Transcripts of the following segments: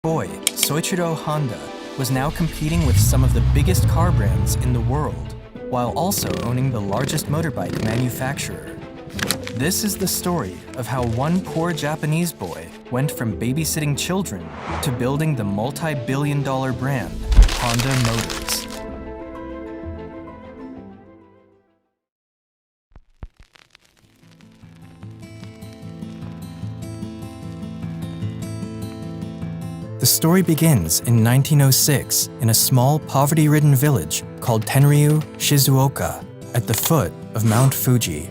boy, Soichiro Honda, was now competing with some of the biggest car brands in the world, while also owning the largest motorbike manufacturer. This is the story of how one poor Japanese boy went from babysitting children to building the multi-billion-dollar brand Honda Motors. The story begins in 1906 in a small, poverty-ridden village called Tenryu, Shizuoka, at the foot of Mount Fuji.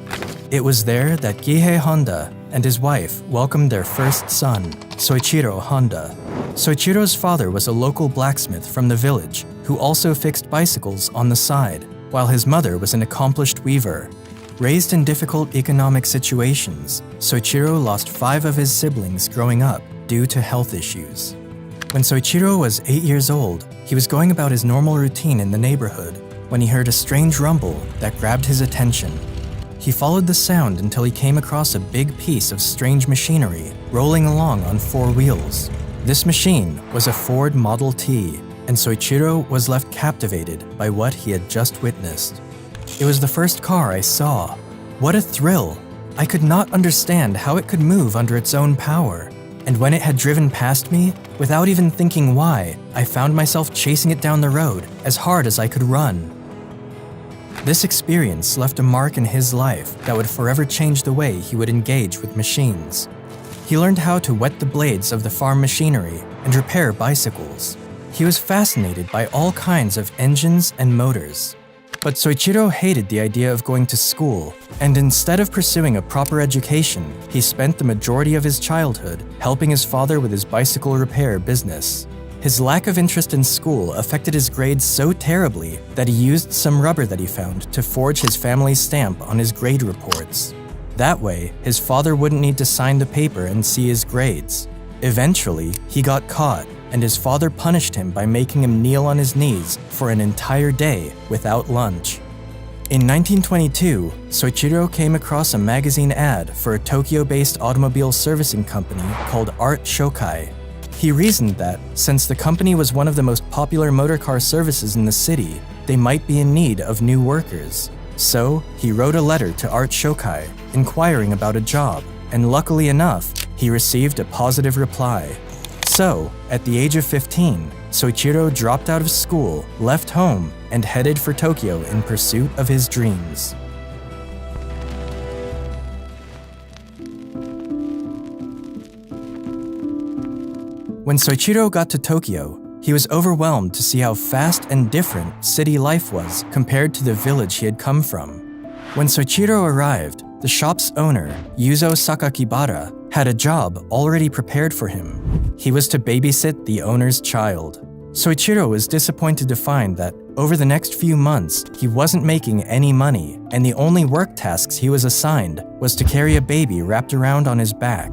It was there that Gihei Honda and his wife welcomed their first son, Soichiro Honda. Soichiro's father was a local blacksmith from the village who also fixed bicycles on the side, while his mother was an accomplished weaver. Raised in difficult economic situations, Soichiro lost 5 of his siblings growing up due to health issues. When Soichiro was 8 years old, he was going about his normal routine in the neighborhood when he heard a strange rumble that grabbed his attention. He followed the sound until he came across a big piece of strange machinery rolling along on 4 wheels. This machine was a Ford Model T, and Soichiro was left captivated by what he had just witnessed. It was the first car I saw. What a thrill! I could not understand how it could move under its own power. And when it had driven past me, without even thinking why, I found myself chasing it down the road as hard as I could run. This experience left a mark in his life that would forever change the way he would engage with machines. He learned how to wet the blades of the farm machinery and repair bicycles. He was fascinated by all kinds of engines and motors. But Soichiro hated the idea of going to school, and instead of pursuing a proper education, he spent the majority of his childhood helping his father with his bicycle repair business. His lack of interest in school affected his grades so terribly that he used some rubber that he found to forge his family's stamp on his grade reports. That way, his father wouldn't need to sign the paper and see his grades. Eventually, he got caught, and his father punished him by making him kneel on his knees for an entire day without lunch. In 1922, Soichiro came across a magazine ad for a Tokyo-based automobile servicing company called Art Shokai. He reasoned that, since the company was one of the most popular motorcar services in the city, they might be in need of new workers. So, he wrote a letter to Art Shokai, inquiring about a job, and luckily enough, he received a positive reply. So, at the age of 15, Soichiro dropped out of school, left home, and headed for Tokyo in pursuit of his dreams. When Soichiro got to Tokyo, he was overwhelmed to see how fast and different city life was compared to the village he had come from. When Soichiro arrived, the shop's owner, Yuzo Sakakibara, had a job already prepared for him. He was to babysit the owner's child. Soichiro was disappointed to find that over the next few months, he wasn't making any money, and the only work tasks he was assigned was to carry a baby wrapped around on his back.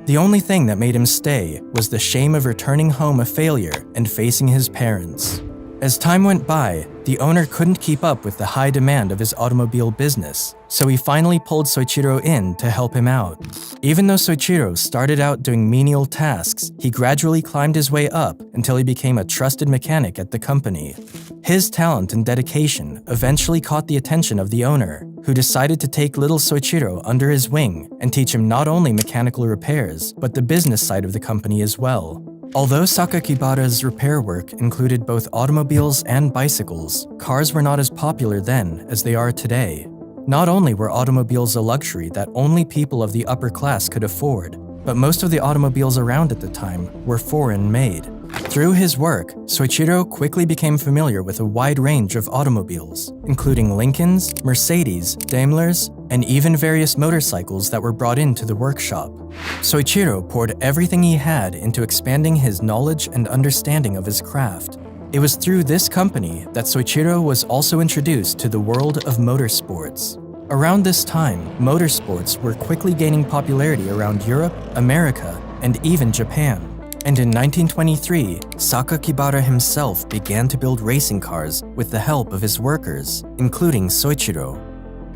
The only thing that made him stay was the shame of returning home a failure and facing his parents. As time went by, the owner couldn't keep up with the high demand of his automobile business, so he finally pulled Soichiro in to help him out. Even though Soichiro started out doing menial tasks, he gradually climbed his way up until he became a trusted mechanic at the company. His talent and dedication eventually caught the attention of the owner, who decided to take little Soichiro under his wing and teach him not only mechanical repairs, but the business side of the company as well. Although Sakakibara's repair work included both automobiles and bicycles, cars were not as popular then as they are today. Not only were automobiles a luxury that only people of the upper class could afford, but most of the automobiles around at the time were foreign-made. Through his work, Soichiro quickly became familiar with a wide range of automobiles, including Lincolns, Mercedes, Daimlers, and even various motorcycles that were brought into the workshop. Soichiro poured everything he had into expanding his knowledge and understanding of his craft. It was through this company that Soichiro was also introduced to the world of motorsports. Around this time, motorsports were quickly gaining popularity around Europe, America, and even Japan. And in 1923, Sakakibara himself began to build racing cars with the help of his workers, including Soichiro.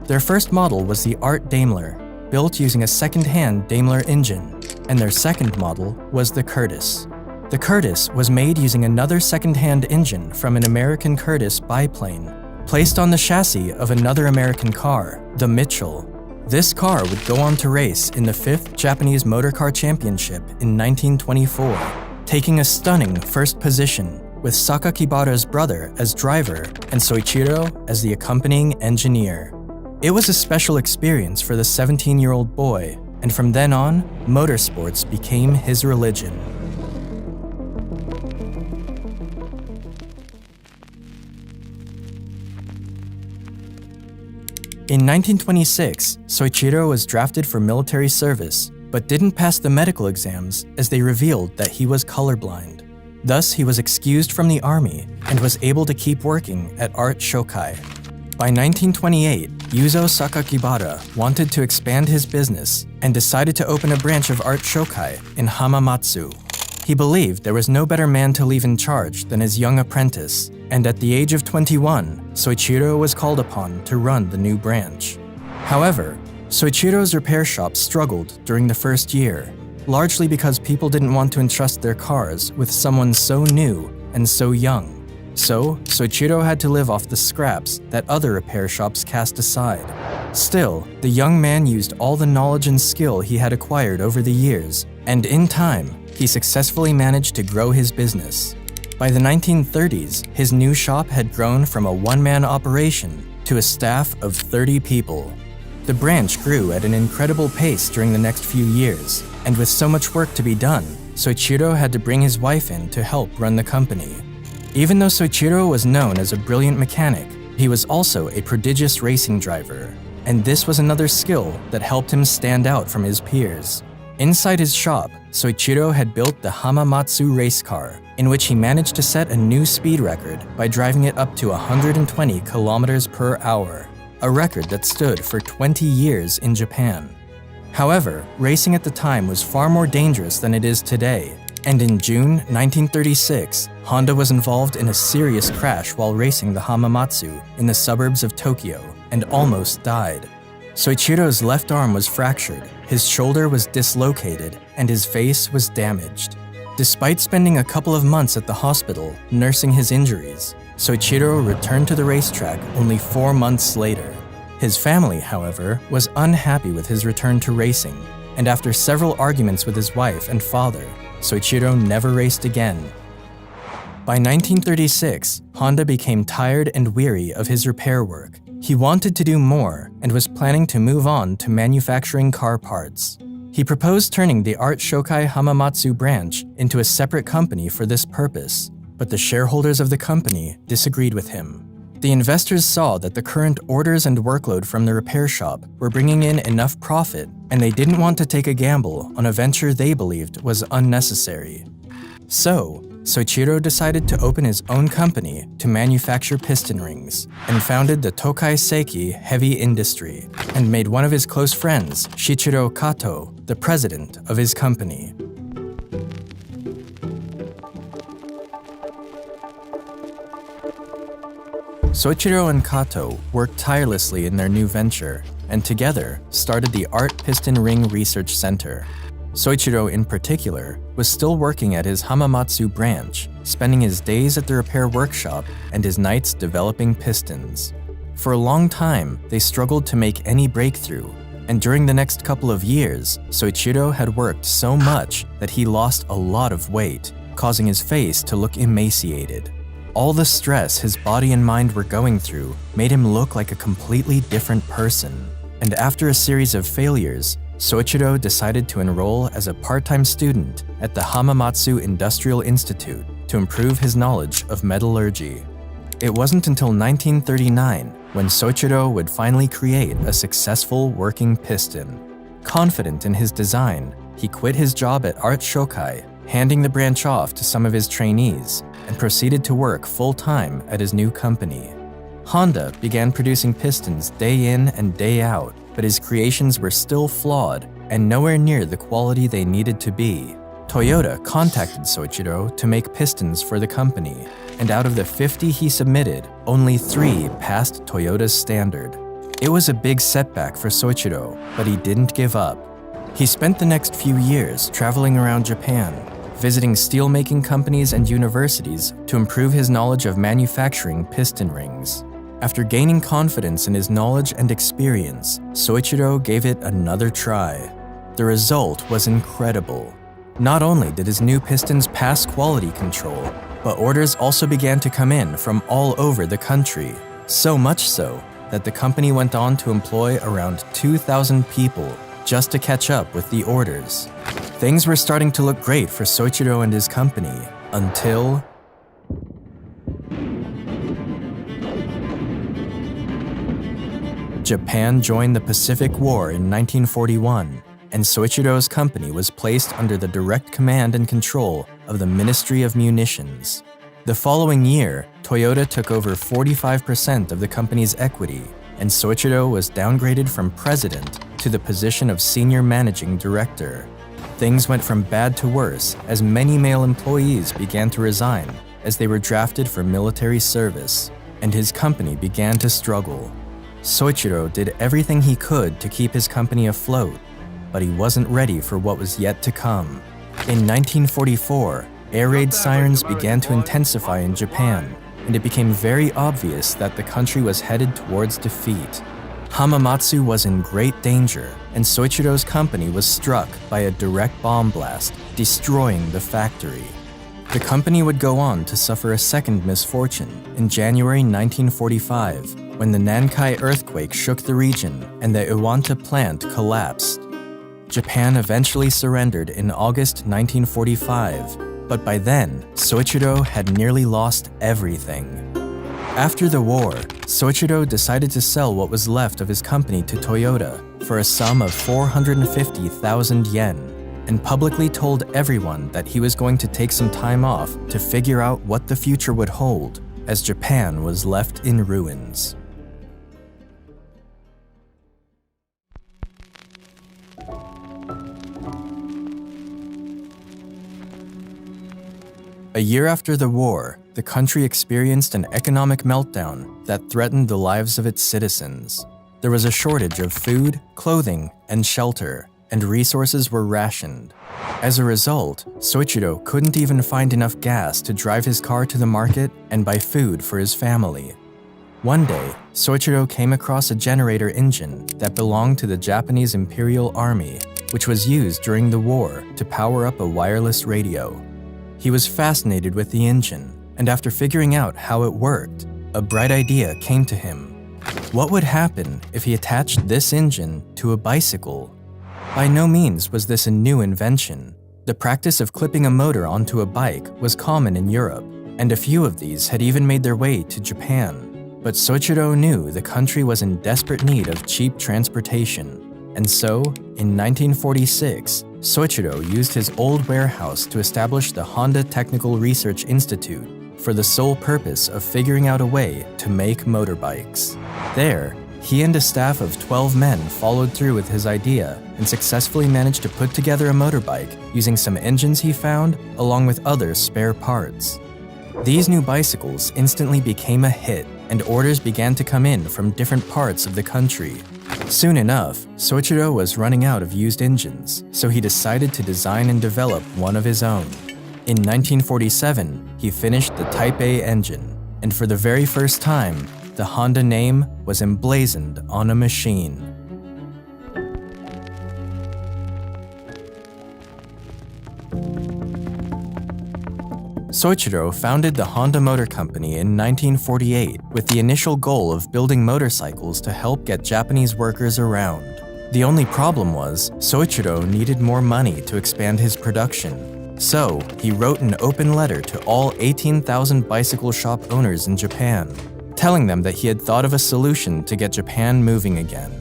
Their first model was the Art Daimler, built using a second-hand Daimler engine, and their second model was the Curtiss. The Curtiss was made using another second-hand engine from an American Curtiss biplane, placed on the chassis of another American car, the Mitchell. This car would go on to race in the 5th Japanese Motor Car Championship in 1924, taking a stunning first position, with Sakakibara's brother as driver and Soichiro as the accompanying engineer. It was a special experience for the 17-year-old boy, and from then on, motorsports became his religion. In 1926, Soichiro was drafted for military service, but didn't pass the medical exams as they revealed that he was colorblind. Thus, he was excused from the army and was able to keep working at Art Shokai. By 1928, Yuzo Sakakibara wanted to expand his business and decided to open a branch of Art Shokai in Hamamatsu. He believed there was no better man to leave in charge than his young apprentice, and at the age of 21, Soichiro was called upon to run the new branch. However, Soichiro's repair shop struggled during the first year, largely because people didn't want to entrust their cars with someone so new and so young. So, Soichiro had to live off the scraps that other repair shops cast aside. Still, the young man used all the knowledge and skill he had acquired over the years, and in time, he successfully managed to grow his business. By the 1930s, his new shop had grown from a one-man operation to a staff of 30 people. The branch grew at an incredible pace during the next few years, and with so much work to be done, Soichiro had to bring his wife in to help run the company. Even though Soichiro was known as a brilliant mechanic, he was also a prodigious racing driver, and this was another skill that helped him stand out from his peers. Inside his shop, Soichiro had built the Hamamatsu race car, in which he managed to set a new speed record by driving it up to 120 kilometers per hour, a record that stood for 20 years in Japan. However, racing at the time was far more dangerous than it is today, and in June 1936, Honda was involved in a serious crash while racing the Hamamatsu in the suburbs of Tokyo and almost died. Soichiro's left arm was fractured, his shoulder was dislocated, and his face was damaged. Despite spending a couple of months at the hospital nursing his injuries, Soichiro returned to the racetrack only 4 months later. His family, however, was unhappy with his return to racing, and after several arguments with his wife and father, Soichiro never raced again. By 1936, Honda became tired and weary of his repair work. He wanted to do more and was planning to move on to manufacturing car parts. He proposed turning the Art Shokai Hamamatsu branch into a separate company for this purpose, but the shareholders of the company disagreed with him. The investors saw that the current orders and workload from the repair shop were bringing in enough profit, and they didn't want to take a gamble on a venture they believed was unnecessary. So, Soichiro decided to open his own company to manufacture piston rings, and founded the Tokai Seiki Heavy Industry, and made one of his close friends, Shichiro Kato, the president of his company. Soichiro and Kato worked tirelessly in their new venture, and together started the Art Piston Ring Research Center. Soichiro, in particular, was still working at his Hamamatsu branch, spending his days at the repair workshop and his nights developing pistons. For a long time, they struggled to make any breakthrough, and during the next couple of years, Soichiro had worked so much that he lost a lot of weight, causing his face to look emaciated. All the stress his body and mind were going through made him look like a completely different person. And after a series of failures, Soichiro decided to enroll as a part-time student at the Hamamatsu Industrial Institute to improve his knowledge of metallurgy. It wasn't until 1939 when Soichiro would finally create a successful working piston. Confident in his design, he quit his job at Art Shokai, handing the branch off to some of his trainees, and proceeded to work full-time at his new company. Honda began producing pistons day in and day out, but his creations were still flawed and nowhere near the quality they needed to be. Toyota contacted Soichiro to make pistons for the company, and out of the 50 he submitted, only 3 passed Toyota's standard. It was a big setback for Soichiro, but he didn't give up. He spent the next few years traveling around Japan, visiting steelmaking companies and universities to improve his knowledge of manufacturing piston rings. After gaining confidence in his knowledge and experience, Soichiro gave it another try. The result was incredible. Not only did his new pistons pass quality control, but orders also began to come in from all over the country, so much so that the company went on to employ around 2,000 people just to catch up with the orders. Things were starting to look great for Soichiro and his company, until Japan joined the Pacific War in 1941, and Soichiro's company was placed under the direct command and control of the Ministry of Munitions. The following year, Toyota took over 45% of the company's equity, and Soichiro was downgraded from president to the position of senior managing director. Things went from bad to worse as many male employees began to resign as they were drafted for military service, and his company began to struggle. Soichiro did everything he could to keep his company afloat, but he wasn't ready for what was yet to come. In 1944, air raid sirens began to intensify in Japan, and it became very obvious that the country was headed towards defeat. Hamamatsu was in great danger, and Soichiro's company was struck by a direct bomb blast, destroying the factory. The company would go on to suffer a second misfortune in January 1945, when the Nankai earthquake shook the region and the Iwata plant collapsed. Japan eventually surrendered in August 1945, but by then, Soichiro had nearly lost everything. After the war, Soichiro decided to sell what was left of his company to Toyota for a sum of 450,000 yen, and publicly told everyone that he was going to take some time off to figure out what the future would hold, as Japan was left in ruins. A year after the war, the country experienced an economic meltdown that threatened the lives of its citizens. There was a shortage of food, clothing, and shelter, and resources were rationed. As a result, Soichiro couldn't even find enough gas to drive his car to the market and buy food for his family. One day, Soichiro came across a generator engine that belonged to the Japanese Imperial Army, which was used during the war to power up a wireless radio. He was fascinated with the engine, and after figuring out how it worked, a bright idea came to him. What would happen if he attached this engine to a bicycle? By no means was this a new invention. The practice of clipping a motor onto a bike was common in Europe, and a few of these had even made their way to Japan. But Soichiro knew the country was in desperate need of cheap transportation, and so, in 1946, Soichiro used his old warehouse to establish the Honda Technical Research Institute for the sole purpose of figuring out a way to make motorbikes. There, he and a staff of 12 men followed through with his idea and successfully managed to put together a motorbike using some engines he found along with other spare parts. These new bicycles instantly became a hit, and orders began to come in from different parts of the country. Soon enough, Soichiro was running out of used engines, so he decided to design and develop one of his own. In 1947, he finished the Type A engine, and for the very first time, the Honda name was emblazoned on a machine. Soichiro founded the Honda Motor Company in 1948 with the initial goal of building motorcycles to help get Japanese workers around. The only problem was, Soichiro needed more money to expand his production. So, he wrote an open letter to all 18,000 bicycle shop owners in Japan, telling them that he had thought of a solution to get Japan moving again.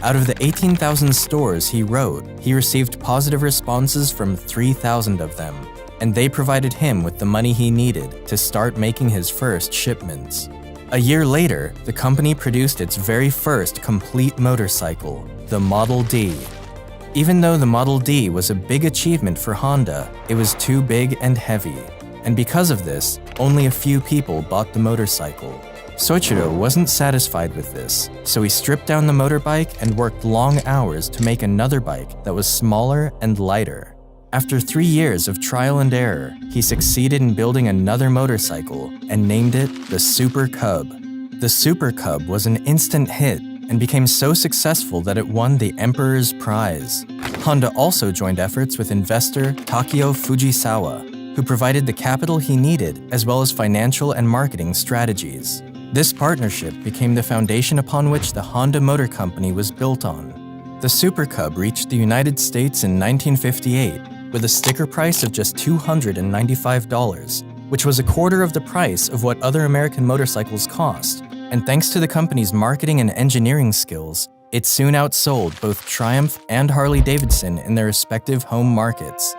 Out of the 18,000 stores he wrote, he received positive responses from 3,000 of them, and they provided him with the money he needed to start making his first shipments. A year later, the company produced its very first complete motorcycle, the Model D. Even though the Model D was a big achievement for Honda, it was too big and heavy, and because of this, only a few people bought the motorcycle. Soichiro wasn't satisfied with this, so he stripped down the motorbike and worked long hours to make another bike that was smaller and lighter. After 3 years of trial and error, he succeeded in building another motorcycle and named it the Super Cub. The Super Cub was an instant hit and became so successful that it won the Emperor's Prize. Honda also joined efforts with investor Takeo Fujisawa, who provided the capital he needed as well as financial and marketing strategies. This partnership became the foundation upon which the Honda Motor Company was built on. The Super Cub reached the United States in 1958 with a sticker price of just $295, which was a quarter of the price of what other American motorcycles cost. And thanks to the company's marketing and engineering skills, it soon outsold both Triumph and Harley-Davidson in their respective home markets.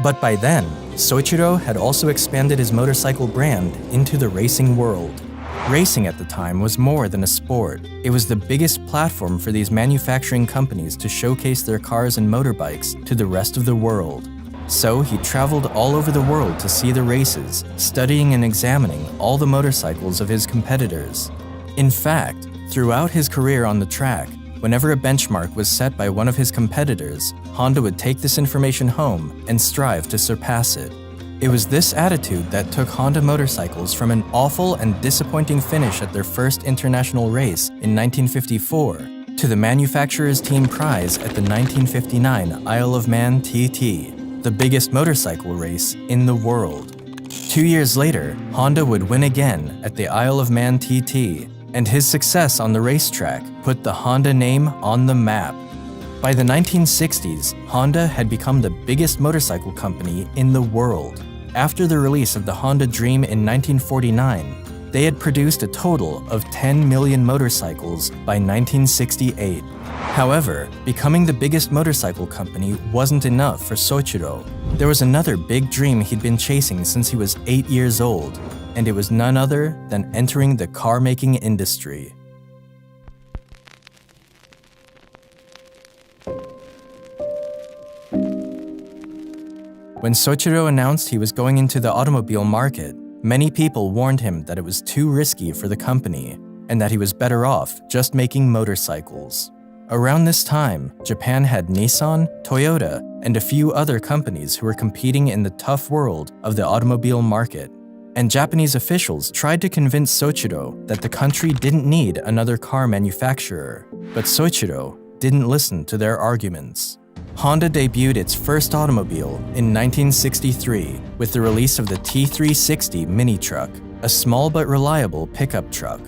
But by then, Soichiro had also expanded his motorcycle brand into the racing world. Racing at the time was more than a sport. It was the biggest platform for these manufacturing companies to showcase their cars and motorbikes to the rest of the world. So he traveled all over the world to see the races, studying and examining all the motorcycles of his competitors. In fact, throughout his career on the track, whenever a benchmark was set by one of his competitors, Honda would take this information home and strive to surpass it. It was this attitude that took Honda motorcycles from an awful and disappointing finish at their first international race in 1954 to the manufacturer's team prize at the 1959 Isle of Man TT, the biggest motorcycle race in the world. 2 years later, Honda would win again at the Isle of Man TT, and his success on the racetrack put the Honda name on the map. By the 1960s, Honda had become the biggest motorcycle company in the world. After the release of the Honda Dream in 1949, they had produced a total of 10 million motorcycles by 1968. However, becoming the biggest motorcycle company wasn't enough for Soichiro. There was another big dream he'd been chasing since he was 8 years old, and it was none other than entering the car-making industry. When Soichiro announced he was going into the automobile market, many people warned him that it was too risky for the company and that he was better off just making motorcycles. Around this time, Japan had Nissan, Toyota, and a few other companies who were competing in the tough world of the automobile market. And Japanese officials tried to convince Soichiro that the country didn't need another car manufacturer, but Soichiro didn't listen to their arguments. Honda debuted its first automobile in 1963 with the release of the T360 mini truck, a small but reliable pickup truck.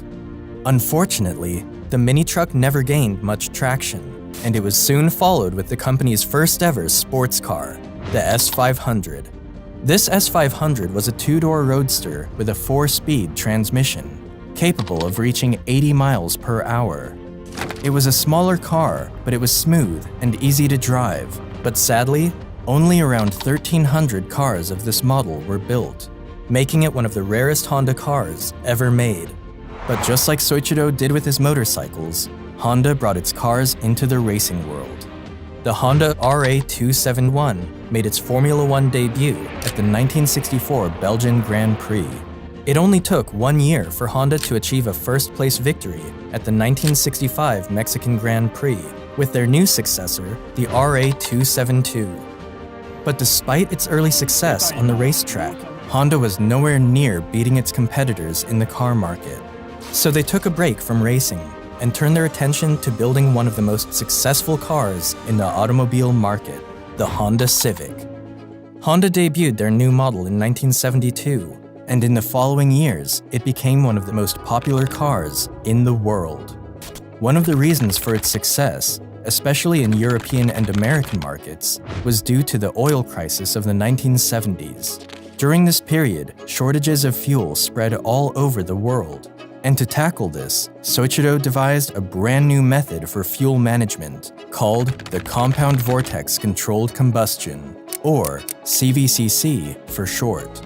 Unfortunately, the mini truck never gained much traction, and it was soon followed with the company's first ever sports car, the S500. This S500 was a two-door roadster with a 4-speed transmission, capable of reaching 80 miles per hour. It was a smaller car, but it was smooth and easy to drive. But sadly, only around 1,300 cars of this model were built, making it one of the rarest Honda cars ever made. But just like Soichiro did with his motorcycles, Honda brought its cars into the racing world. The Honda RA271 made its Formula One debut at the 1964 Belgian Grand Prix. It only took 1 year for Honda to achieve a first-place victory at the 1965 Mexican Grand Prix with their new successor, the RA272. But despite its early success on the racetrack, Honda was nowhere near beating its competitors in the car market. So they took a break from racing and turned their attention to building one of the most successful cars in the automobile market, the Honda Civic. Honda debuted their new model in 1972, and in the following years, it became one of the most popular cars in the world. One of the reasons for its success, especially in European and American markets, was due to the oil crisis of the 1970s. During this period, shortages of fuel spread all over the world. And to tackle this, Soichiro devised a brand new method for fuel management called the Compound Vortex Controlled Combustion, or CVCC for short.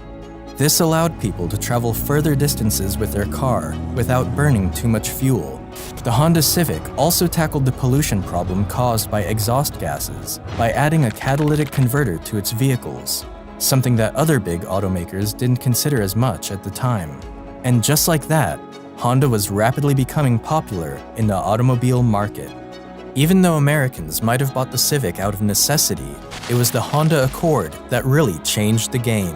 This allowed people to travel further distances with their car without burning too much fuel. The Honda Civic also tackled the pollution problem caused by exhaust gases by adding a catalytic converter to its vehicles, something that other big automakers didn't consider as much at the time. And just like that, Honda was rapidly becoming popular in the automobile market. Even though Americans might have bought the Civic out of necessity, it was the Honda Accord that really changed the game.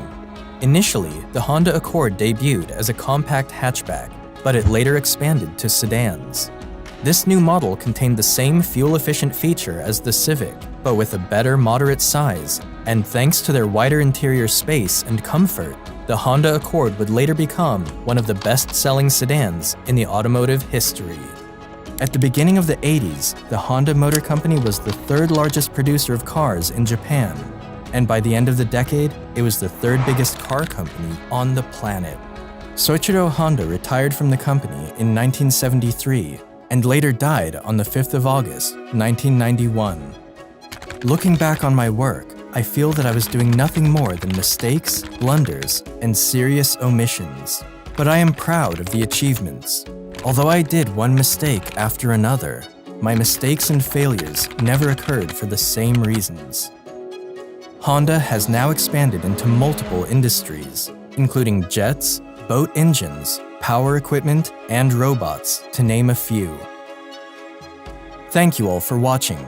Initially, the Honda Accord debuted as a compact hatchback, but it later expanded to sedans. This new model contained the same fuel-efficient feature as the Civic, but with a better moderate size, and thanks to their wider interior space and comfort, the Honda Accord would later become one of the best-selling sedans in the automotive history. At the beginning of the 80s, the Honda Motor Company was the third largest producer of cars in Japan, and by the end of the decade, it was the third biggest car company on the planet. Soichiro Honda retired from the company in 1973 and later died on the 5th of August, 1991. Looking back on my work, I feel that I was doing nothing more than mistakes, blunders, and serious omissions. But I am proud of the achievements. Although I did one mistake after another, my mistakes and failures never occurred for the same reasons. Honda has now expanded into multiple industries, including jets, boat engines, power equipment, and robots, to name a few. Thank you all for watching.